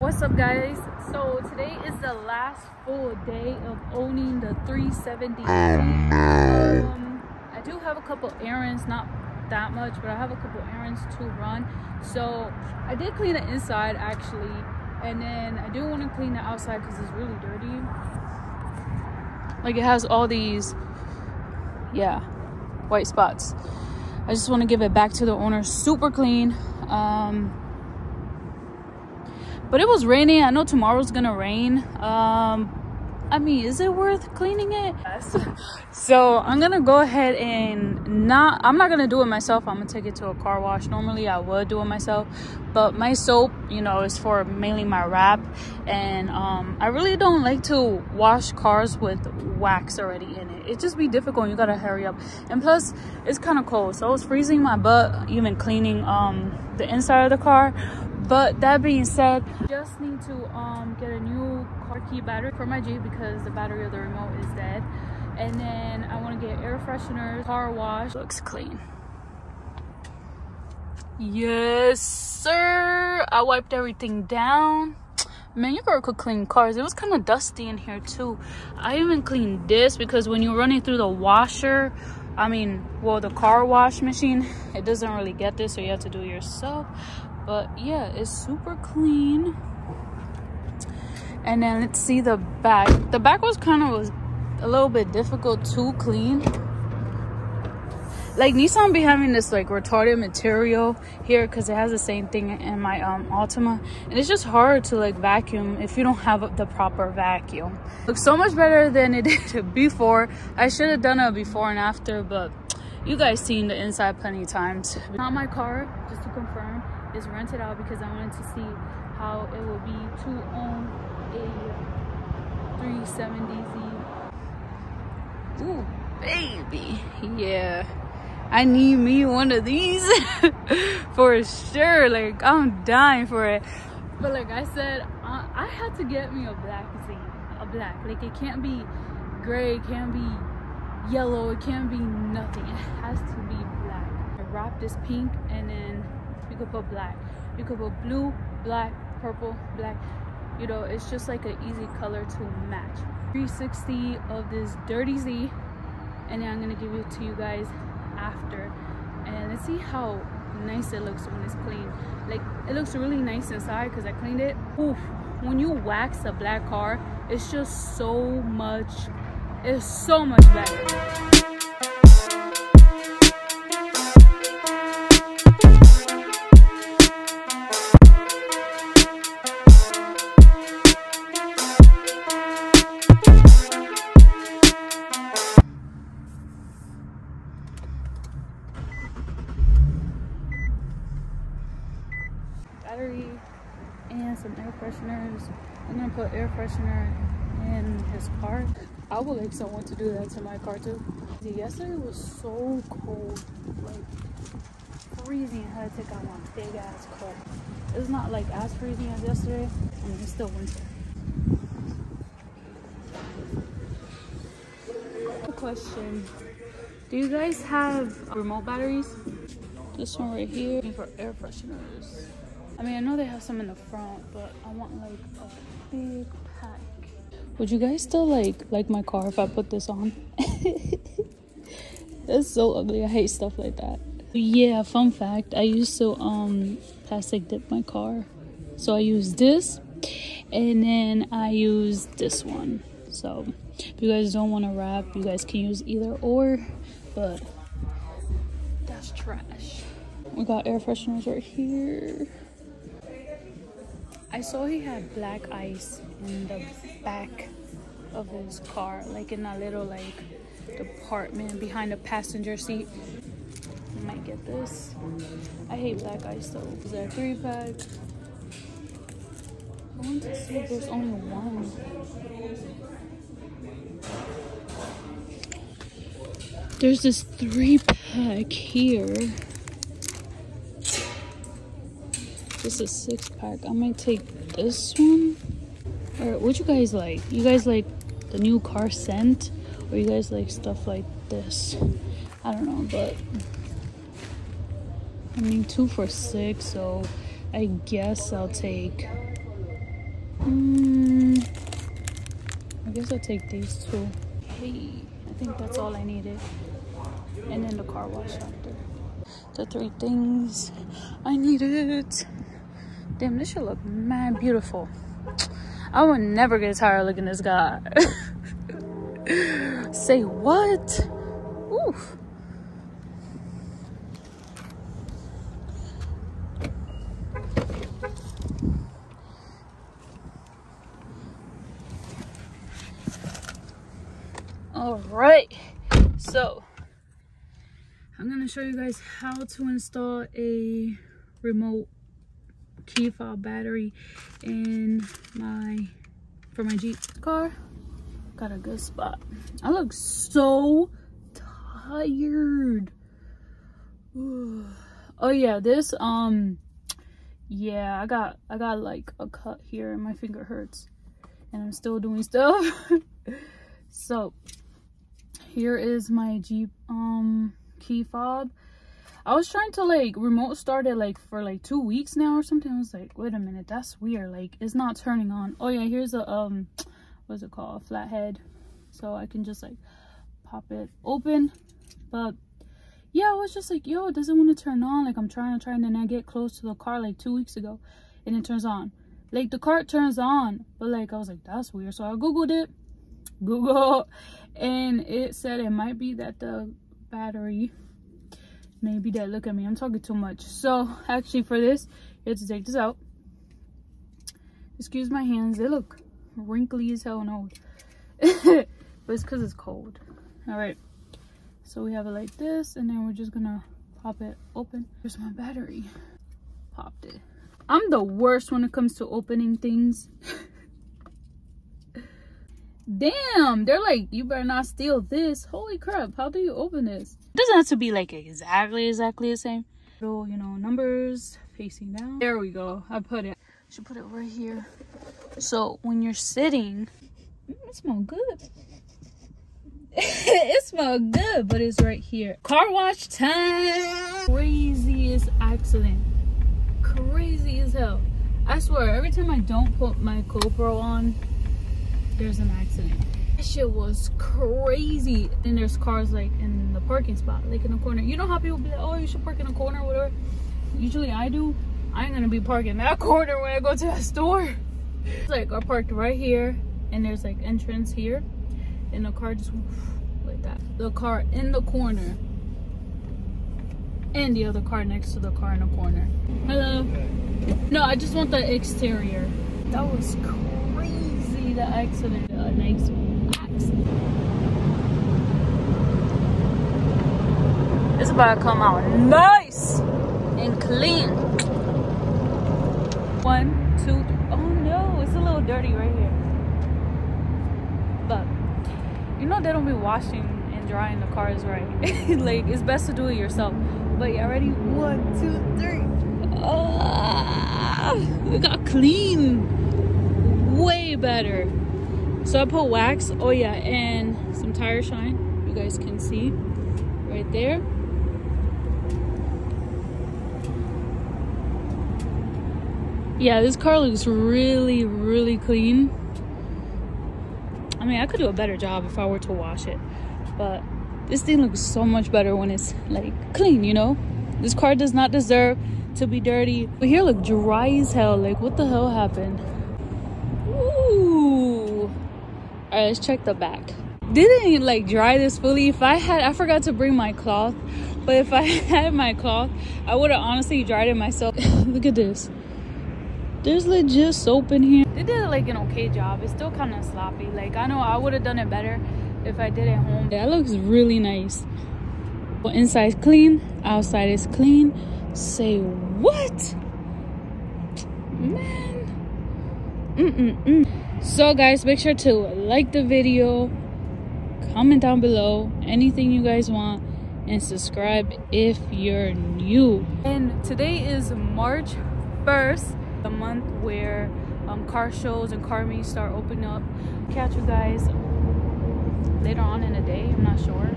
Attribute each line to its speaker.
Speaker 1: What's up, guys? So today is the last full day of owning the 370. I do have a couple errands, not that much, but I have a couple errands to run. So I did clean the inside actually, and then I do want to clean the outside because it's really dirty. Like, it has all these white spots. I just want to give it back to the owner super clean. But it was raining. I know tomorrow's gonna rain. I mean, is it worth cleaning it? Yes. So I'm gonna go ahead and I'm not gonna do it myself. I'm gonna take it to a car wash. Normally I would do it myself, but my soap, you know, is for mainly my wrap, and I really don't like to wash cars with wax already in it. It just be difficult. You gotta hurry up, and plus it's kind of cold, so I was freezing my butt even cleaning the inside of the car. But that being said, just need to get a new car key battery for my Jeep because the battery of the remote is dead. And then I want to get air fresheners, car wash. Looks clean. Yes, sir. I wiped everything down. Man, your girl could clean cars. It was kind of dusty in here too. I even cleaned this because when you're running through the washer, the car wash machine, it doesn't really get this, so you have to do it yourself. But yeah, it's super clean. And then let's see the back. The back was a little bit difficult to clean. Like, Nissan be having this like retarded material here because it has the same thing in my Altima, and it's just hard to like vacuum if you don't have the proper vacuum. Looks so much better than it did before. I should have done a before and after, but you guys seen the inside plenty of times. Not my car, just to confirm, is rented out because I wanted to see how it would be to own a 370Z. Ooh, baby, yeah, I need me one of these for sure. Like, I'm dying for it. But like I said, I had to get me a black Z, like, it can't be gray, it can't be yellow, it can't be nothing. It has to be black. I wrapped this pink, and then you could put black, you could put blue, black, purple, black. You know, it's just like an easy color to match. 360 of this dirty Z, and then I'm gonna give it to you guys after, and let's see how nice it looks when it's clean. Like, it looks really nice inside because I cleaned it. Oof, when you wax a black car, it's just so much better. Battery and some air fresheners. I'm gonna put air freshener in his car. I would like someone to do that to my car too. Yesterday was so cold, like freezing. I had to take out my big ass coat. It's not like as freezing as yesterday. I mean, it's still winter. Question: do you guys have remote batteries? This one right here for air fresheners. I mean, I know they have some in the front, but I want like a big pack. Would you guys still like my car if I put this on? That's so ugly. I hate stuff like that. Yeah, fun fact, I used to plastic dip my car. So I use this, and then I use this one. So if you guys don't want to wrap, you guys can use either or, but that's trash. We got air fresheners right here. I saw he had black ice in the back of his car, like in that little like department behind the passenger seat. I might get this. I hate black ice though. Is there a 3-pack? I want to see if there's only one. There's this 3-pack here. This is 6-pack. I might take this one. Or what you guys like? You guys like the new car scent, or you guys like stuff like this? I don't know, but I mean 2 for $6, so I guess I'll take guess I'll take these two. Hey, I think that's all I needed. And then the car wash after. The 3 things I needed. Damn, this should look mad beautiful. I would never get tired of looking at this guy. Say what? Oof. All right, so I'm gonna show you guys how to install a remote key fob battery in for my Jeep car. Got a good spot. I look so tired. Oh yeah, this yeah, I got like a cut here and my finger hurts and I'm still doing stuff. So here is my Jeep key fob. I was trying to like remote start it like for like 2 weeks now or something. I was like, wait a minute, that's weird, like it's not turning on. Oh yeah, here's a what's it called, a flathead, so I can just like pop it open. But yeah, I was just like, yo, it doesn't want to turn on. Like I'm trying and then I get close to the car like 2 weeks ago and it turns on. Like the car turns on, but like I was like, that's weird. So I googled it, and it said it might be that the battery, maybe that. Look at me, I'm talking too much. So actually for this, you have to take this out. Excuse my hands, they look wrinkly as hell and old. But it's because it's cold. All right, so we have it like this, and then we're just gonna pop it open. Here's my battery. Popped it. I'm the worst when it comes to opening things. Damn, they're like, you better not steal this. Holy crap, how do you open this? It doesn't have to be like exactly the same. So, you know, numbers facing down. There we go, I put it. Should put it right here. So when you're sitting, it smells good. It smells good, but it's right here. Car wash time. Craziest accident. Crazy as hell. I swear, every time I don't put my GoPro on, there's an accident. That shit was crazy. And there's cars like in the parking spot, like in the corner. You know how people be like, oh, you should park in a corner or whatever? Usually I do. I ain't gonna be parking that corner when I go to that store. It's like I parked right here and there's like entrance here and the car just went like that. The car in the corner and the other car next to the car in the corner. Hello. No, I just want the exterior. That was crazy, the accident. A nice accident. It's about to come out nice and clean. 1, 2, 3. Oh no, it's a little dirty right here. But you know they don't be washing and drying the cars right. Like it's best to do it yourself. But yeah, ready? 1, 2, 3. Oh, it got clean. Way better. So I put wax. Oh yeah, and some tire shine. You guys can see right there. Yeah, this car looks really, really clean. I mean, I could do a better job if I were to wash it, but this thing looks so much better when it's like clean, you know? This car does not deserve to be dirty. But here look dry as hell. Like, what the hell happened? Ooh. All right, let's check the back. Didn't like dry this fully. I forgot to bring my cloth, but if I had my cloth, I would have honestly dried it myself. Look at this. There's legit soap in here. They did like an okay job. It's still kind of sloppy. Like, I know I would have done it better if I did it home. That looks really nice. Well, inside's clean, outside is clean. Say what? Man. So guys, make sure to like the video, comment down below anything you guys want, and subscribe if you're new. And today is March 1st, the month where car shows and car meets start opening up. Catch you guys later on in the day, I'm not sure.